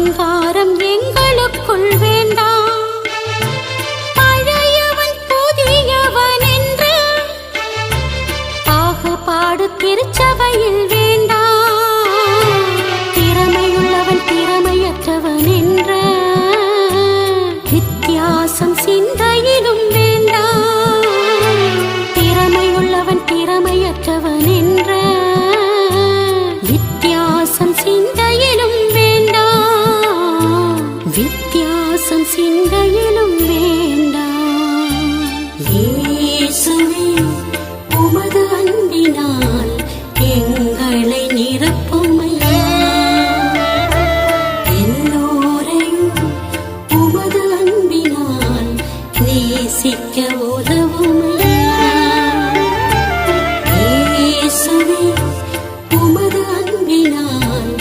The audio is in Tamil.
அகங்காரம் எங்களுக்குள் வேண்டாம். பழையவன் புதியவன் என்று பாகுபாடு திருச்சபையில் வேண்டாம். திறமையுள்ளவன் திறமையற்றவன் என்ற வித்தியாசம் சிந்தையிலும் வேண்டாம். திறமையுள்ளவன் திறமையற்றவன் என்ற வித்தியாசம் சிந்தையிலும் வேண்டாம். வித்தியாசம் சிந்தையிலும் வேண்டாம். இயேசுவே உமது அன்பினால் எங்களை நிரப்புமையா. எல்லோரையும் உமது அன்பினால் நேசிக்க உதவுமையா. இயேசுவே உமது அன்பினால்